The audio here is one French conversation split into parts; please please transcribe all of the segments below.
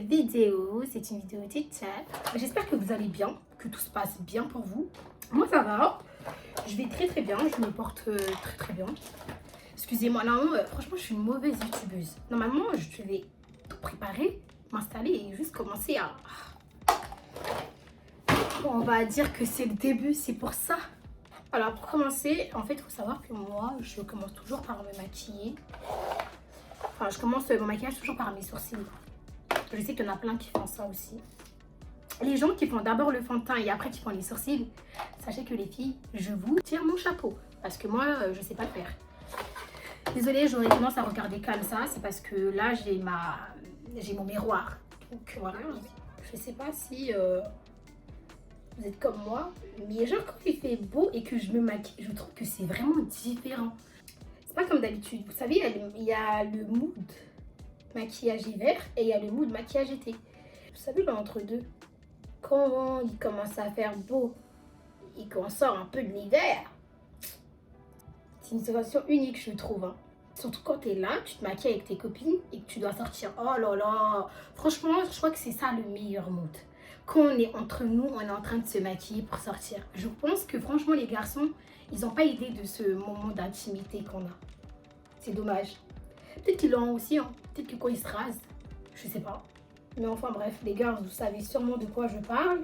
vidéo, c'est une vidéo chit-chat. J'espère que vous allez bien, que tout se passe bien pour vous. Moi ça va, je vais très bien, je me porte très bien. Excusez-moi, normalement, franchement je suis une mauvaise youtubeuse. Normalement je vais tout préparer, m'installer et juste commencer à... Bon, on va dire que c'est le début, c'est pour ça. Alors pour commencer, en fait il faut savoir que moi je commence toujours par me maquiller. Enfin je commence mon maquillage toujours par mes sourcils. Je sais qu'il y en a plein qui font ça aussi. Les gens qui font d'abord le fond de teint et après qui font les sourcils, sachez que les filles, je vous tire mon chapeau. Parce que moi, je sais pas le faire. Désolée, j'aurais tendance à regarder comme ça. C'est parce que là, j'ai mon miroir. Donc voilà, je sais pas si vous êtes comme moi. Mais genre quand il fait beau et que je me maquille, je trouve que c'est vraiment différent. C'est pas comme d'habitude. Vous savez, il y a le mood maquillage hiver et il y a le mood maquillage été. Vous savez, l'entre deux, quand il commence à faire beau et qu'on sort un peu de l'hiver, c'est une sensation unique, je trouve. Hein. Surtout quand tu es là, tu te maquilles avec tes copines et que tu dois sortir. Oh là là, franchement, je crois que c'est ça le meilleur mood. Quand on est entre nous, on est en train de se maquiller pour sortir. Je pense que franchement, les garçons, ils n'ont pas idée de ce moment d'intimité qu'on a. C'est dommage. Peut-être qu'ils l'ont aussi, hein. Peut-être que quand ils se rasent, je sais pas. Mais enfin bref, les gars, vous savez sûrement de quoi je parle.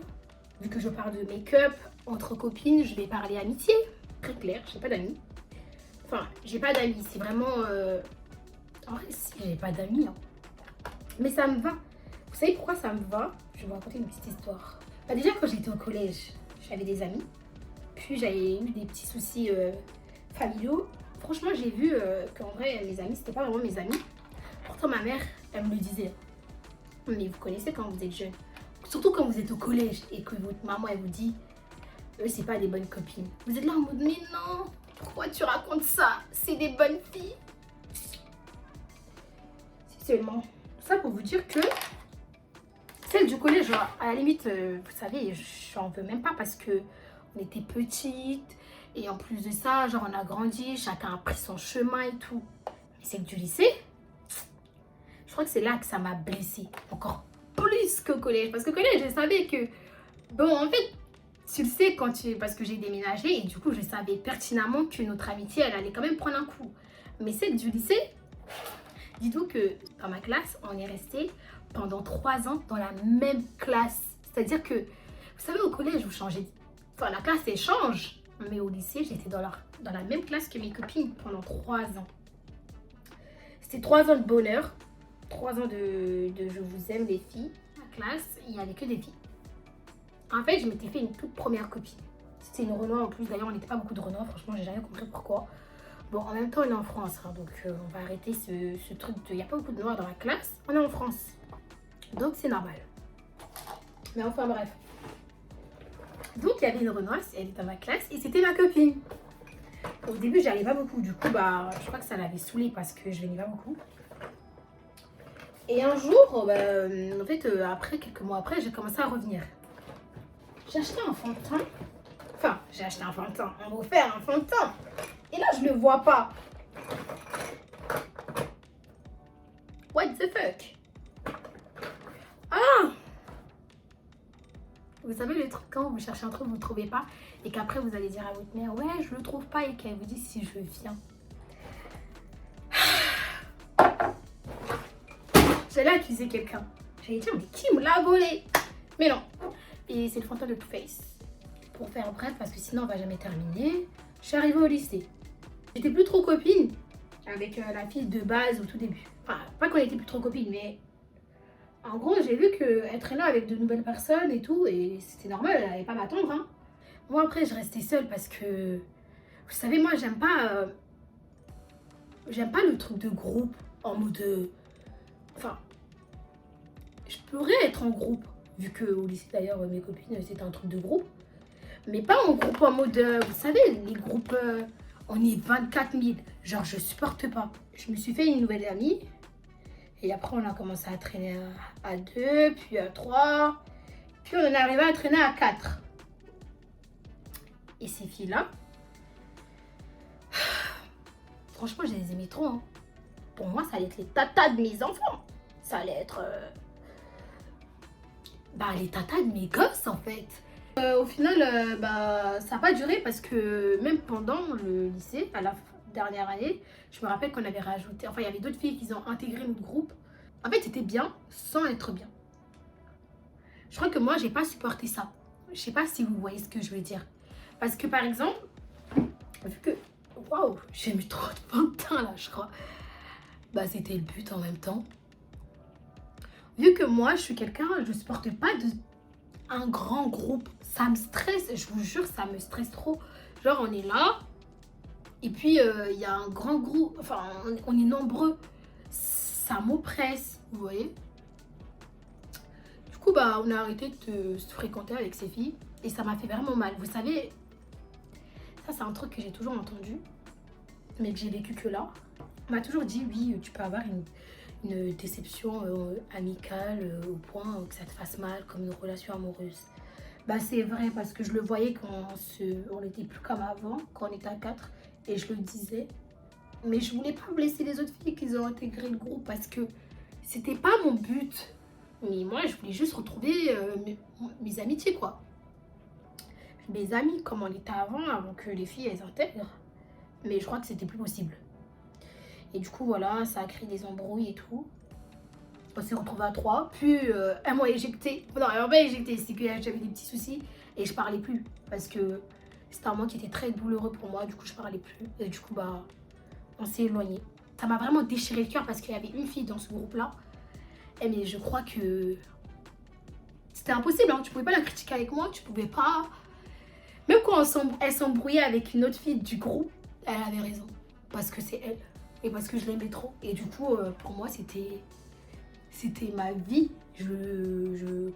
Vu que je parle de make-up, entre copines, je vais parler amitié. Très clair, j'ai pas d'amis. Enfin, j'ai pas d'amis, c'est vraiment... En vrai, si, j'ai pas d'amis. Hein. Mais ça me va. Vous savez pourquoi ça me va? Je vais vous raconter une petite histoire. Bah, déjà, quand j'étais au collège, j'avais des amis. Puis j'avais eu des petits soucis familiaux. Franchement, j'ai vu qu'en vrai, mes amis, c'était pas vraiment mes amis. Pourtant, ma mère, elle me le disait. Mais vous connaissez quand vous êtes jeune. Surtout quand vous êtes au collège et que votre maman, elle vous dit eux, c'est pas des bonnes copines. Vous êtes là en mode, mais non, pourquoi tu racontes ça? C'est des bonnes filles. C'est seulement ça pour vous dire que celle du collège, genre, à la limite, vous savez, j'en veux même pas parce que on était petites. Et en plus de ça, genre, on a grandi, chacun a pris son chemin et tout. Mais celle du lycée, je crois que c'est là que ça m'a blessée. Encore plus qu'au collège. Parce qu'au collège, je savais que... Bon, en fait, tu le sais quand tu... Parce que j'ai déménagé et du coup, je savais pertinemment que notre amitié, elle allait quand même prendre un coup. Mais celle du lycée, dis-toi que dans ma classe, on est resté pendant 3 ans dans la même classe. C'est-à-dire que, vous savez, au collège, vous changez... Enfin, la classe, elle change. Mais au lycée, j'étais dans la même classe que mes copines pendant 3 ans. C'était 3 ans de bonheur. 3 ans de je vous aime les filles. Ma classe, il n'y avait que des filles. En fait, je m'étais fait une toute première copine. C'était une Renoir en plus. D'ailleurs, on n'était pas beaucoup de Renoir. Franchement, j'ai jamais compris pourquoi. Bon, en même temps, on est en France. Hein, donc, on va arrêter ce truc de... Il n'y a pas beaucoup de Noirs dans la classe. On est en France. Donc, c'est normal. Mais enfin, bref. Donc, il y avait une Renoir. Elle était dans ma classe. Et c'était ma copine. Au début, j'allais pas beaucoup. Du coup, bah, je crois que ça l'avait saoulée parce que je venais pas beaucoup. Et un jour, en fait, après, quelques mois après, j'ai commencé à revenir. J'ai acheté un fond de teint. Enfin, j'ai acheté un fond de teint. On m'a offert un fond de teint. Et là, je le vois pas. What the fuck? Ah! Vous savez le truc quand vous cherchez un truc, vous ne trouvez pas. Et qu'après, vous allez dire à votre mère, ouais, je le trouve pas. Et qu'elle vous dit si je viens. J'allais accuser quelqu'un. J'allais dire, mais qui me l'a volé? Mais non. Et c'est le fantôme de Too Faced. Pour faire bref, parce que sinon on va jamais terminer. Je suis arrivée au lycée. J'étais plus trop copine avec la fille de base au tout début. Enfin, pas qu'on était plus trop copine, mais en gros, j'ai vu qu'elle traînait avec de nouvelles personnes et tout. Et c'était normal, elle n'allait pas m'attendre. Hein. Moi, après, je restais seule parce que, vous savez, moi, j'aime pas le truc de groupe en mode... Enfin, je pourrais être en groupe, vu qu'au lycée d'ailleurs, mes copines, c'était un truc de groupe. Mais pas en groupe en mode, vous savez, les groupes, on est 24 000. Genre, je supporte pas. Je me suis fait une nouvelle amie. Et après, on a commencé à traîner à 2, puis à 3. Puis on en est arrivé à traîner à 4. Et ces filles-là, franchement, je les aimais trop. Hein. Pour moi, ça allait être les tatas de mes enfants. Ça allait être... bah, les tatas de mes gosses en fait. Au final, bah, ça n'a pas duré parce que même pendant le lycée, à la dernière année, je me rappelle qu'on avait rajouté, enfin il y avait d'autres filles qui ont intégré notre groupe. En fait, c'était bien sans être bien. Je crois que moi, j'ai pas supporté ça. Je sais pas si vous voyez ce que je veux dire. Parce que par exemple, vu que, waouh, j'ai mis trop de fond de teint là, je crois. Bah, c'était le but en même temps. Vu que moi, je suis quelqu'un, je supporte pas un grand groupe. Ça me stresse, je vous jure, ça me stresse trop. Genre, on est là, et puis il y a un grand groupe, enfin, on est nombreux. Ça m'oppresse, vous voyez. Du coup, bah, on a arrêté de se fréquenter avec ces filles, et ça m'a fait vraiment mal. Vous savez, ça, c'est un truc que j'ai toujours entendu, mais que j'ai vécu que là. On m'a toujours dit, oui, tu peux avoir une déception amicale au point que ça te fasse mal, comme une relation amoureuse. Bah c'est vrai parce que je le voyais quand on était plus comme avant, quand on était à 4 et je le disais. Mais je voulais pas blesser les autres filles qui ont intégré le groupe parce que c'était pas mon but. Mais moi je voulais juste retrouver mes amitiés quoi. Mes amis comme on était avant que les filles elles intègrent. Mais je crois que c'était plus possible. Et du coup voilà, ça a créé des embrouilles et tout. On s'est retrouvés à 3, puis elle m'a éjecté. Non, elle m'a pas éjecté, c'est que j'avais des petits soucis et je parlais plus. Parce que c'était un moment qui était très douloureux pour moi, du coup je parlais plus. Et du coup, bah, on s'est éloigné. Ça m'a vraiment déchiré le cœur parce qu'il y avait une fille dans ce groupe-là. Et mais je crois que c'était impossible, hein. Tu pouvais pas la critiquer avec moi, tu pouvais pas. Même quand elle s'embrouillait avec une autre fille du groupe, elle avait raison. Parce que c'est elle. Et parce que je l'aimais trop. Et du coup, pour moi, c'était ma vie.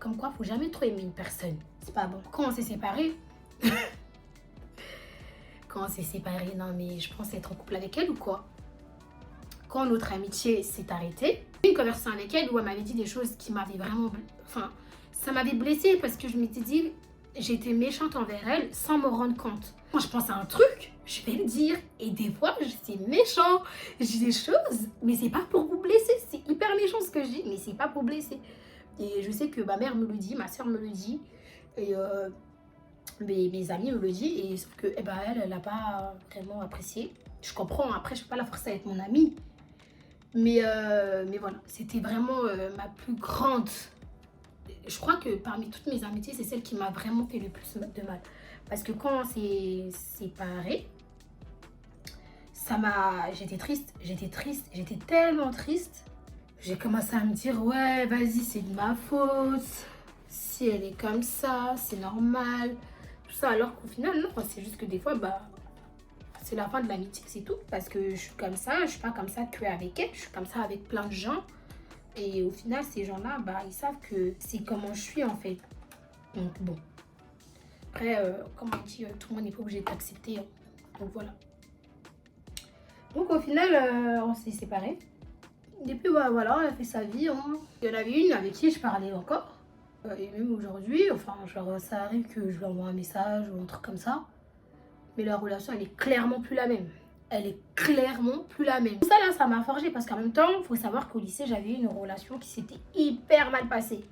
Comme quoi, faut jamais trop aimer une personne. C'est pas bon. Quand on s'est séparés, non mais je pense être en couple avec elle ou quoi. Quand notre amitié s'est arrêtée, j'ai eu une conversation avec elle où elle m'avait dit des choses qui m'avaient vraiment... Enfin, ça m'avait blessée parce que je m'étais dit, j'étais méchante envers elle sans me rendre compte. Quand je pense à un truc, je vais le dire. Et des fois, c'est méchant. Je dis des choses, mais c'est pas pour vous blesser. C'est hyper méchant ce que je dis, mais c'est pas pour blesser. Et je sais que ma mère me le dit, ma soeur me le dit. Et mes amis me le disent. Et sauf que eh ben, elle n'a pas vraiment apprécié. Je comprends, après, je ne peux pas la forcer à être mon amie. Mais voilà, c'était vraiment ma plus grande... Je crois que parmi toutes mes amitiés, c'est celle qui m'a vraiment fait le plus de mal. Parce que quand on s'est séparés, j'étais triste, j'étais tellement triste. J'ai commencé à me dire, ouais, vas-y, c'est de ma faute. Si elle est comme ça, c'est normal. Tout ça, alors qu'au final, non, c'est juste que des fois, bah, c'est la fin de l'amitié, c'est tout. Parce que je suis comme ça, je suis pas comme ça qu'avec elle, je suis comme ça avec plein de gens. Et au final, ces gens-là, bah, ils savent que c'est comment je suis en fait. Donc bon. Après, comme on dit, tout le monde n'est pas obligé d'accepter. Hein. Donc voilà. Donc au final, on s'est séparés. Et puis bah, voilà, elle a fait sa vie. Hein. Il y en avait une avec qui je parlais encore. Et même aujourd'hui, enfin, genre, ça arrive que je lui envoie un message ou un truc comme ça. Mais la relation, elle est clairement plus la même. Elle est clairement plus la même. Ça là, ça m'a forgé parce qu'en même temps, il faut savoir qu'au lycée, j'avais eu une relation qui s'était hyper mal passée.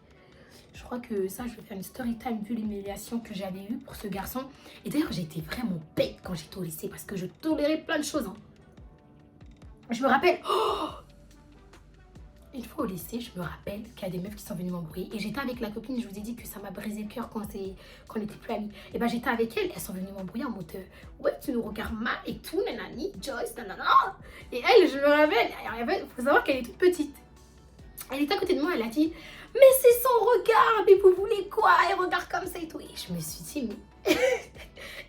Je crois que ça, je vais faire une story time vu l'humiliation que j'avais eue pour ce garçon. Et d'ailleurs, j'étais vraiment bête quand j'étais au lycée parce que je tolérais plein de choses. Hein. Je me rappelle... Oh, une fois au lycée, je me rappelle qu'il y a des meufs qui sont venues m'embrouiller. Et j'étais avec la copine, je vous ai dit que ça m'a brisé le cœur quand on n'était plus amis. Et ben j'étais avec elles sont venues m'embrouiller en mode ouais, tu nous regardes mal et tout, nanani, Joyce, nanana. Et elle, je me rappelle, il faut savoir qu'elle est toute petite. Elle était à côté de moi, elle a dit, mais c'est son regard, mais vous voulez quoi? Elle regarde comme ça et tout. Et je me suis dit, mais.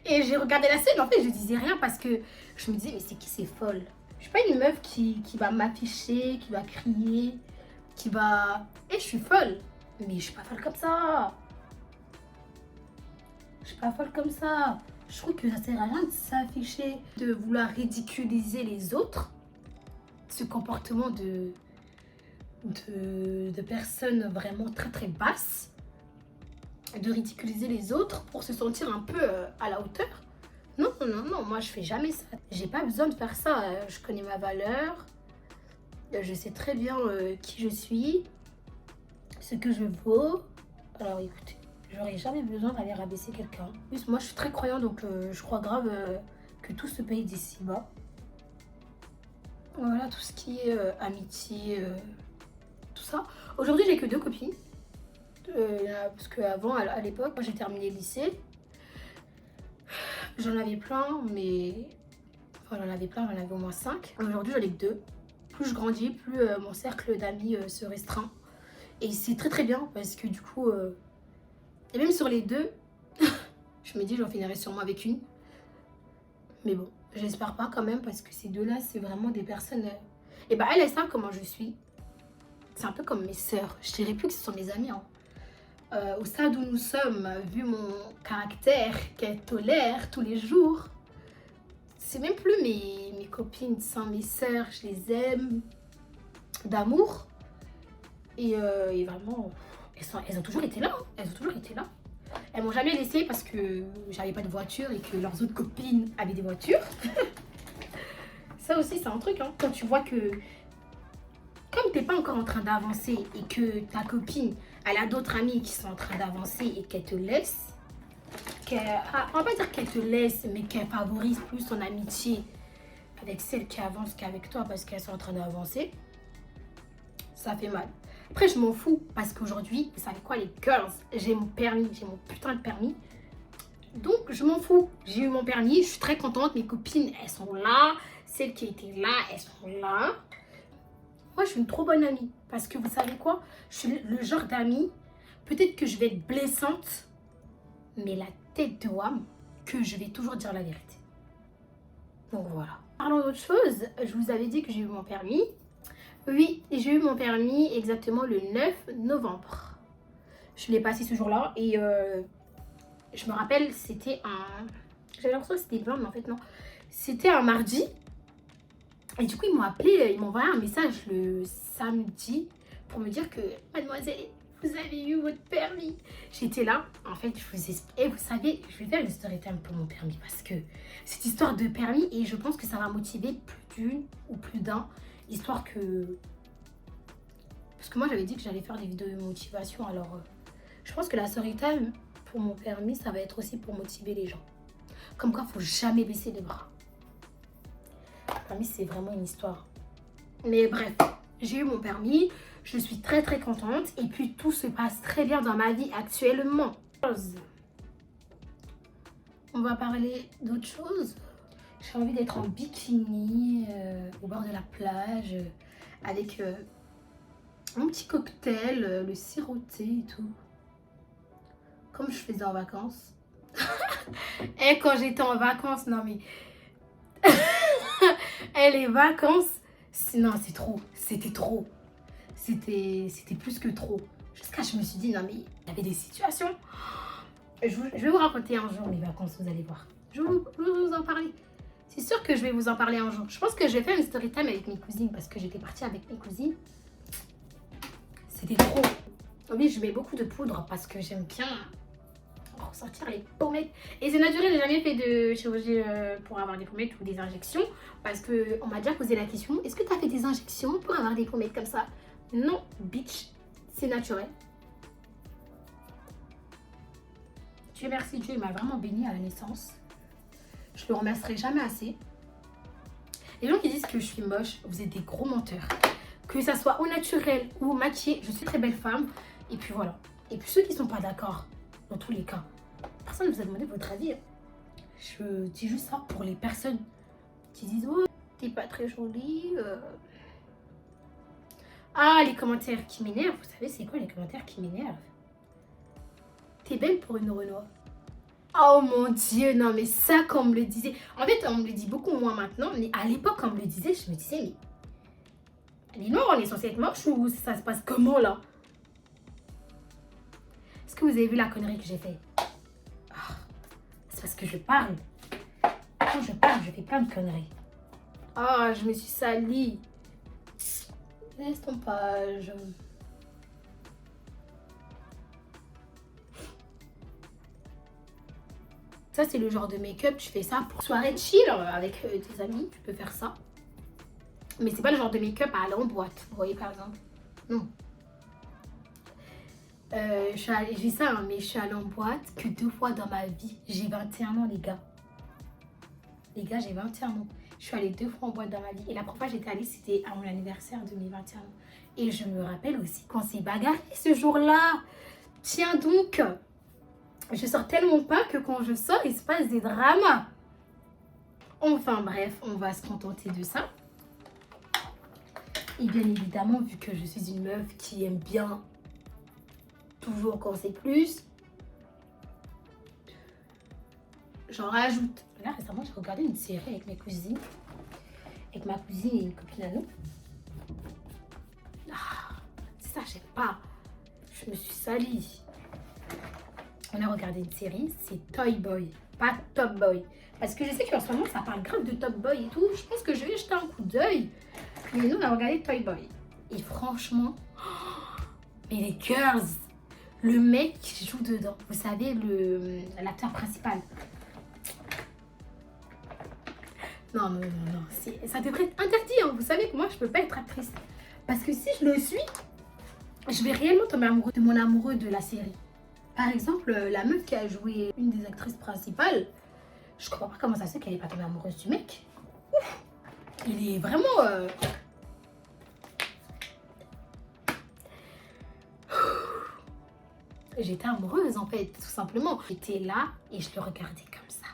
Et j'ai regardé la scène, en fait, je disais rien parce que je me disais, mais c'est qui ces folles? Je suis pas une meuf qui va m'afficher, qui va crier, qui va... Et je suis folle, mais je suis pas folle comme ça. Je suis pas folle comme ça. Je trouve que ça sert à rien de s'afficher, de vouloir ridiculiser les autres. Ce comportement de personnes vraiment très très basses. De ridiculiser les autres pour se sentir un peu à la hauteur. Non, non, non, moi je fais jamais ça. J'ai pas besoin de faire ça. Je connais ma valeur. Je sais très bien qui je suis, ce que je vaux. Alors écoutez, j'aurais jamais besoin d'aller rabaisser quelqu'un. En plus, moi je suis très croyante, donc je crois grave que tout se paye d'ici-bas. Voilà, tout ce qui est amitié, tout ça. Aujourd'hui, j'ai que 2 copines. Parce qu'avant, à l'époque, moi j'ai terminé le lycée. J'en avais plein, mais... Enfin, j'en avais au moins 5. Aujourd'hui, j'en ai que 2. Plus je grandis, plus mon cercle d'amis se restreint. Et c'est très très bien, parce que du coup... Et même sur les 2, je me dis j'en finirai sûrement avec une. Mais bon, j'espère pas quand même, parce que ces 2-là, c'est vraiment des personnes... Et bah elles savent comment je suis. C'est un peu comme mes sœurs. Je dirais plus que ce sont mes amis, hein. Au stade où nous sommes, vu mon caractère qu'elle tolère tous les jours, c'est même plus mes copines, c'est mes sœurs, je les aime d'amour. Et vraiment, elles ont toujours été là, hein. Elles ont toujours été là. Elles m'ont jamais laissé parce que j'avais pas de voiture et que leurs autres copines avaient des voitures. Ça aussi, c'est un truc, hein. Quand tu vois que, comme t'es pas encore en train d'avancer et que ta copine, elle a d'autres amis qui sont en train d'avancer et qu'elle te laisse, on va pas dire qu'elle te laisse, mais qu'elle favorise plus son amitié avec celle qui avance qu'avec toi parce qu'elles sont en train d'avancer, ça fait mal. Après, je m'en fous parce qu'aujourd'hui, vous savez quoi, les girls, j'ai mon permis, j'ai mon putain de permis. Donc, je m'en fous. J'ai eu mon permis, je suis très contente. Mes copines, elles sont là. Celles qui étaient là, elles sont là. Moi, je suis une trop bonne amie. Parce que vous savez quoi, je suis le genre d'amie, peut-être que je vais être blessante, mais la tête de Wam, que je vais toujours dire la vérité. Donc voilà. Parlons d'autre chose, je vous avais dit que j'ai eu mon permis. Oui, j'ai eu mon permis exactement le 9 novembre. Je l'ai passé ce jour-là et je me rappelle, c'était un... J'avais l'impression que c'était blanc, mais en fait non. C'était un mardi. Et du coup, ils m'ont appelé, ils m'ont envoyé un message le samedi pour me dire que mademoiselle, vous avez eu votre permis. J'étais là, en fait, je vous explique. Et vous savez, je vais faire une story time pour mon permis parce que cette histoire de permis, et je pense que ça va motiver plus d'une ou plus d'un, histoire que... Parce que moi, j'avais dit que j'allais faire des vidéos de motivation, alors je pense que la story time pour mon permis, ça va être aussi pour motiver les gens. Comme quoi, il ne faut jamais baisser les bras. Le permis, c'est vraiment une histoire. Mais bref, j'ai eu mon permis. Je suis très très contente. Et puis, tout se passe très bien dans ma vie actuellement. On va parler d'autre chose. J'ai envie d'être en bikini, au bord de la plage, avec mon petit cocktail, le siroté et tout. Comme je faisais en vacances. Et quand j'étais en vacances, non mais... Et les vacances, non c'est trop, c'était trop. C'était plus que trop. Jusqu'à je me suis dit, non mais il y avait des situations. Je vais vous raconter un jour mes vacances, vous allez voir. Je vais vous en parler. C'est sûr que je vais vous en parler un jour. Je pense que je vais faire une story time avec mes cousines parce que j'étais partie avec mes cousines. C'était trop. Oui, je mets beaucoup de poudre parce que j'aime bien ressortir les pommettes. Et c'est naturel, j'ai jamais fait de chirurgie pour avoir des pommettes ou des injections. Parce qu'on m'a déjà posé la question, est-ce que tu as fait des injections pour avoir des pommettes comme ça? Non, bitch, c'est naturel. Dieu merci, Dieu m'a vraiment béni à la naissance. Je le remercierai jamais assez. Les gens qui disent que je suis moche, vous êtes des gros menteurs. Que ça soit au naturel ou maquillée, je suis une très belle femme. Et puis voilà. Et puis ceux qui ne sont pas d'accord, dans tous les cas, personne ne vous a demandé votre avis. Je dis juste ça pour les personnes qui disent « Oh, t'es pas très jolie. » Ah, les commentaires qui m'énervent. Vous savez, c'est quoi les commentaires qui m'énervent? T'es belle pour une Renoir. Oh mon Dieu, non mais ça, quand on me le disait... En fait, on me le dit beaucoup moins maintenant, mais à l'époque, quand on me le disait, je me disais, mais non, on est censé être moche ou ça se passe comment là? Est-ce que vous avez vu la connerie que j'ai fait? Ah, c'est parce que je parle. Quand je parle, je fais plein de conneries. Ah, je me suis salie. Laisse ton page. Ça, c'est le genre de make-up, tu fais ça pour soirée chill avec tes amis, tu peux faire ça. Mais c'est pas le genre de make-up à aller en boîte, vous voyez par exemple. Non. Je dis ça, hein, mais je suis allée en boîte que 2 fois dans ma vie. J'ai 21 ans, les gars. Les gars, j'ai 21 ans. Je suis allée 2 fois en boîte dans ma vie. Et la première fois que j'étais allée, c'était à mon anniversaire de mes 21 ans. Et je me rappelle aussi qu'on s'est bagarré ce jour-là. Tiens donc, je sors tellement pas que quand je sors, il se passe des dramas. Enfin bref, on va se contenter de ça. Et bien évidemment, vu que je suis une meuf qui aime bien toujours quand c'est plus, j'en rajoute. Là récemment, j'ai regardé une série avec mes cousines. Avec ma cousine et une copine à nous. Ah, c'est ça, j'aime pas. Je me suis salie. On a regardé une série, c'est Toy Boy, pas Top Boy. Parce que je sais qu'en ce moment, ça parle grave de Top Boy et tout. Je pense que je vais jeter un coup d'œil. Mais nous, on a regardé Toy Boy. Et franchement, mais les girls, le mec qui joue dedans, vous savez, l'acteur principal. Non, non, non, non. Ça devrait être interdit. Hein. Vous savez que moi, je peux pas être actrice. Parce que si je le suis, je vais réellement tomber amoureux de mon amoureux de la série. Par exemple, la meuf qui a joué une des actrices principales, je comprends pas comment ça se fait qu'elle n'est pas tombée amoureuse du mec. Ouf, il est vraiment... J'étais amoureuse en fait, tout simplement. J'étais là et je le regardais comme ça.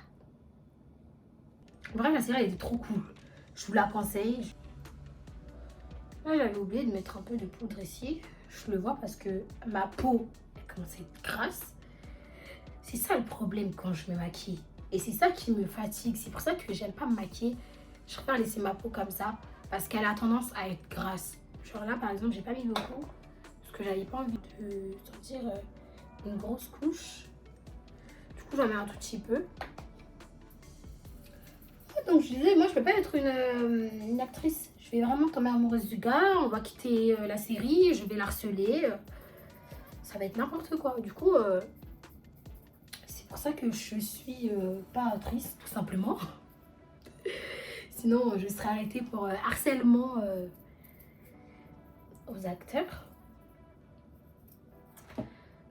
Bref, la série elle était trop cool. Je vous la conseille. Là, j'avais oublié de mettre un peu de poudre ici. Je le vois parce que ma peau elle commence à être grasse. C'est ça le problème quand je me maquille. Et c'est ça qui me fatigue. C'est pour ça que j'aime pas me maquiller. Je préfère laisser ma peau comme ça parce qu'elle a tendance à être grasse. Genre là, par exemple, j'ai pas mis beaucoup parce que j'avais pas envie de sortir une grosse couche. Du coup, j'en mets un tout petit peu. Donc, je disais, moi, je peux pas être une actrice. Je vais vraiment tomber amoureuse du gars. On va quitter la série. Je vais l'harceler. Ça va être n'importe quoi. Du coup... c'est pour ça que je suis pas actrice, tout simplement. Sinon, je serais arrêtée pour harcèlement aux acteurs.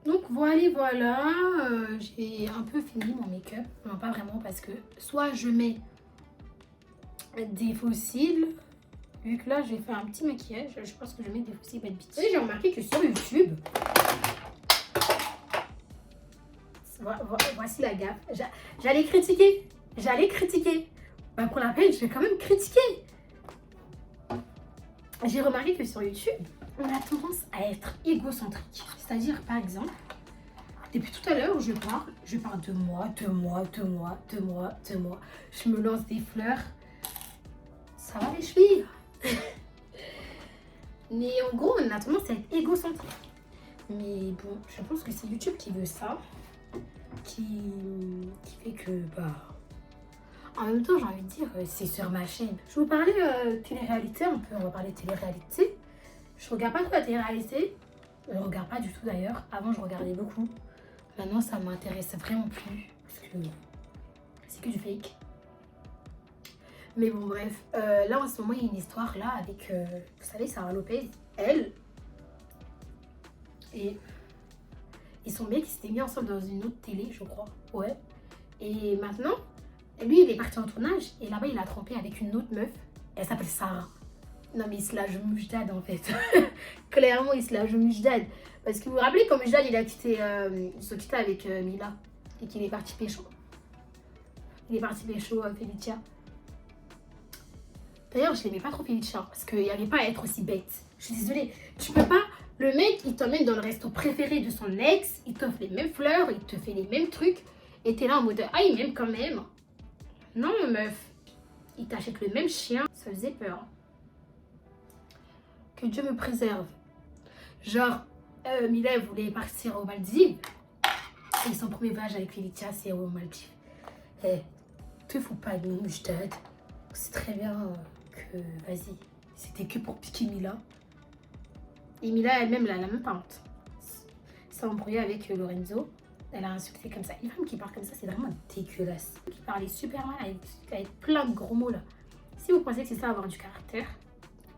Donc voilà, j'ai un peu fini mon make-up. Non, pas vraiment, parce que soit je mets des faux cils, vu que là j'ai fait un petit maquillage, je pense que je mets des faux cils Bad Beauty. J'ai remarqué que sur YouTube, voici la gaffe. J'allais critiquer. Bah pour la peine, je vais quand même critiquer. J'ai remarqué que sur YouTube, on a tendance à être égocentrique. C'est-à-dire, par exemple, depuis tout à l'heure, je parle de moi. Je me lance des fleurs. Ça va les chevilles. Mais en gros, on a tendance à être égocentrique. Mais bon, je pense que c'est YouTube qui veut ça. Qui fait que, bah... En même temps, j'ai envie de dire, c'est sur ma chaîne. Je vous parlais télé-réalité, on va parler télé-réalité. Je regarde pas trop la télé-réalité. Je regarde pas du tout d'ailleurs. Avant, je regardais beaucoup. Maintenant, ça m'intéresse vraiment plus. Parce que c'est que du fake. Mais bon, bref. Là, en ce moment, il y a une histoire là avec, vous savez, Sarah Lopez. Elle et son mec, ils s'étaient mis ensemble dans une autre télé, je crois. Ouais. Et maintenant, lui, il est parti en tournage. Et là-bas, il a trompé avec une autre meuf. Elle s'appelle Sarah. Non, mais il se la joue Moujdad, en fait. Clairement, il se la joue Moujdad. Parce que vous vous rappelez quand Moujdad, il a quitté, il s'est quitté avec Mila. Et qu'il est parti pécho. Il est parti pécho Felicia. D'ailleurs, je l'aimais pas trop Felicia. Parce qu'il n'y avait pas à être aussi bête. Je suis désolée. Tu peux pas... Le mec, il t'emmène dans le resto préféré de son ex. Il t'offre les mêmes fleurs. Il te fait les mêmes trucs. Et t'es là en mode... Ah, il m'aime quand même. Non, meuf. Il t'achète le même chien. Ça faisait peur. Que Dieu me préserve. Genre, Mila voulait partir aux Maldives. Et son premier voyage avec Felicia, c'est aux Maldives. Eh, te fous pas de nous, Moujdad. C'est très bien que, vas-y, c'était que pour piquer Mila. Et Mila elle-même, elle a même pas honte. S'est embrouillée avec Lorenzo. Elle a insulté comme ça. Une femme qui parle comme ça, c'est vraiment dégueulasse. Qui parlait super mal avec plein de gros mots là. Si vous pensez que c'est ça avoir du caractère,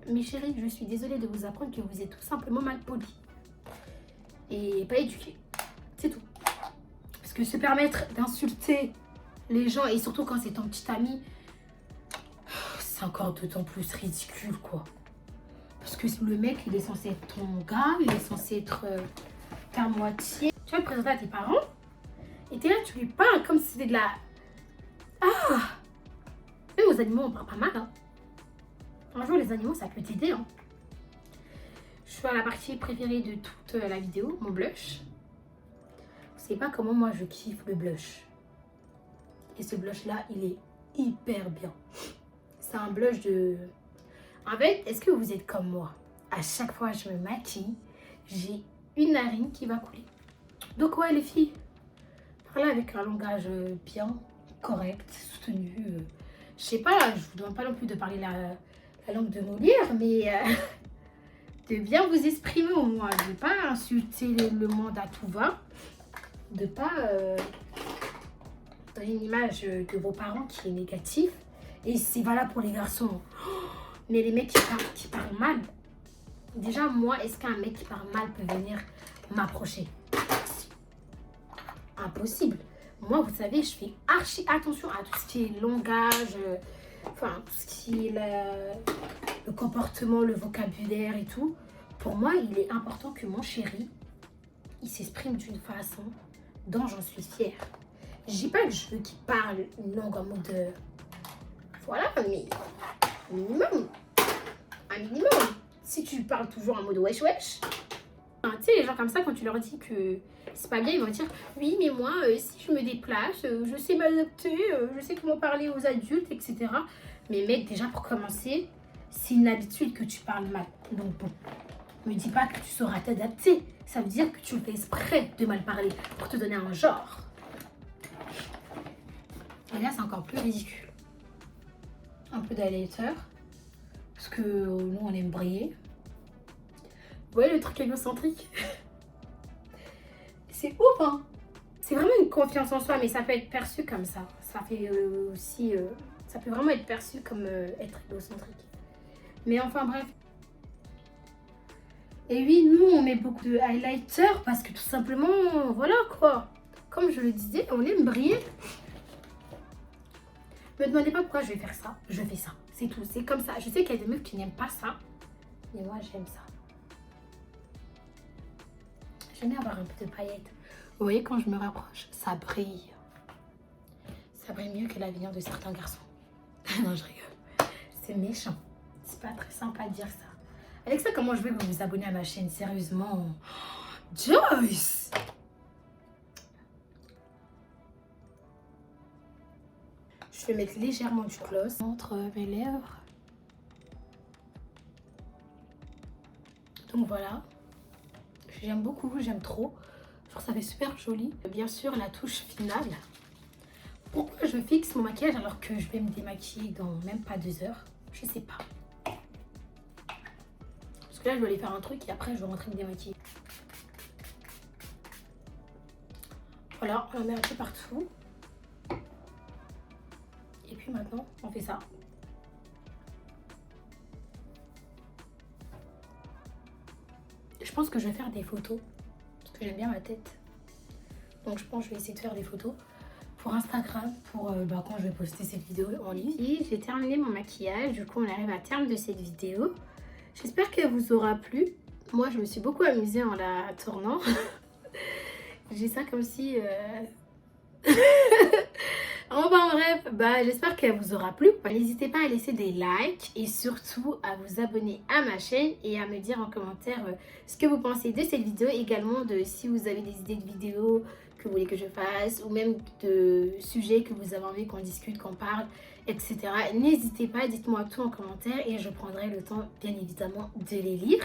mes chéris, je suis désolée de vous apprendre que vous êtes tout simplement mal poli. et pas éduqué. C'est tout. Parce que se permettre d'insulter les gens, et surtout quand c'est ton petit ami, c'est encore d'autant plus ridicule, quoi. Parce que le mec, il est censé être ton gars, il est censé être ta moitié. Tu vas le présenter à tes parents, et t'es là, tu lui parles comme si c'était de la... Ah! Même aux animaux, on parle pas mal, hein. Un jour, les animaux, ça peut t'aider, hein. Je suis à la partie préférée de toute la vidéo, mon blush. Vous savez pas comment moi je kiffe le blush. Et ce blush là, il est hyper bien. C'est un blush de... En fait, est-ce que vous êtes comme moi? À chaque fois que je me maquille, j'ai une narine qui va couler. Donc ouais les filles, parlez avec un langage bien, correct, soutenu. Je sais pas, je vous demande pas non plus de parler la langue de Molière, mais... de bien vous exprimer au moins, de ne pas insulter le monde à tout va, de ne pas donner une image de vos parents qui est négative. Et c'est valable pour les garçons. Mais les mecs qui parlent mal, déjà moi, est-ce qu'un mec qui parle mal peut venir m'approcher? Impossible. Moi, vous savez, je fais archi attention à tout ce qui est langage, enfin, tout ce qui est le comportement, le vocabulaire et tout. Pour moi, il est important que mon chéri, il s'exprime d'une façon dont j'en suis fière. Je dis pas que je veux qu'il parle une langue en mode... voilà, mais minimum. Un minimum. Si tu parles toujours en mode wesh wesh. Tu sais, les gens comme ça, quand tu leur dis que c'est pas bien, ils vont dire oui, mais moi, si je me déplace, je sais m'adapter, je sais comment parler aux adultes, etc. Mais mec, déjà pour commencer, c'est une habitude que tu parles mal. Donc bon, me dis pas que tu sauras t'adapter. Ça veut dire que tu fais exprès de mal parler pour te donner un genre. Et là, c'est encore plus ridicule. Un peu d'highlighter. Parce que nous, on aime briller. Vous voyez le truc égocentrique? C'est ouf, hein? C'est vraiment une confiance en soi, mais ça peut être perçu comme ça. Ça fait aussi... ça peut vraiment être perçu comme être égocentrique. Mais enfin, bref. Et oui, nous, on met beaucoup de highlighter parce que tout simplement, voilà quoi. Comme je le disais, on aime briller. Ne me demandez pas pourquoi je vais faire ça. Je fais ça. C'est tout. C'est comme ça. Je sais qu'il y a des meufs qui n'aiment pas ça. Mais moi, j'aime ça. J'aime bien avoir un peu de paillettes. Vous voyez, quand je me rapproche, ça brille. Ça brille mieux que l'avenir de certains garçons. Non, je rigole. C'est méchant. C'est pas très sympa de dire ça. Alexa, comment je veux que vous vous abonnez à ma chaîne? Sérieusement. Joyce! Je vais mettre légèrement du gloss entre mes lèvres. Donc voilà. J'aime beaucoup, j'aime trop. Genre ça fait super joli. Bien sûr, la touche finale. Pourquoi je fixe mon maquillage alors que je vais me démaquiller dans même pas 2 heures? Je sais pas. Parce que là, je dois aller faire un truc et après, je vais rentrer me démaquiller. Voilà, on la met un peu partout. Et puis maintenant, on fait ça. Je pense que je vais faire des photos. Parce que j'aime bien ma tête. Donc je pense que je vais essayer de faire des photos pour Instagram, pour quand je vais poster cette vidéo en ligne. Et j'ai terminé mon maquillage, du coup on arrive à terme de cette vidéo. J'espère qu'elle vous aura plu. Moi je me suis beaucoup amusée en la tournant. J'ai ça comme si... Enfin bref, j'espère qu'elle vous aura plu. N'hésitez pas à laisser des likes et surtout à vous abonner à ma chaîne et à me dire en commentaire ce que vous pensez de cette vidéo. Également de si vous avez des idées de vidéos que vous voulez que je fasse ou même de sujets que vous avez envie qu'on discute, qu'on parle, etc. N'hésitez pas, dites-moi tout en commentaire et je prendrai le temps bien évidemment de les lire.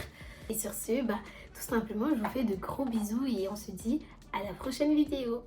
Et sur ce, tout simplement, je vous fais de gros bisous et on se dit à la prochaine vidéo.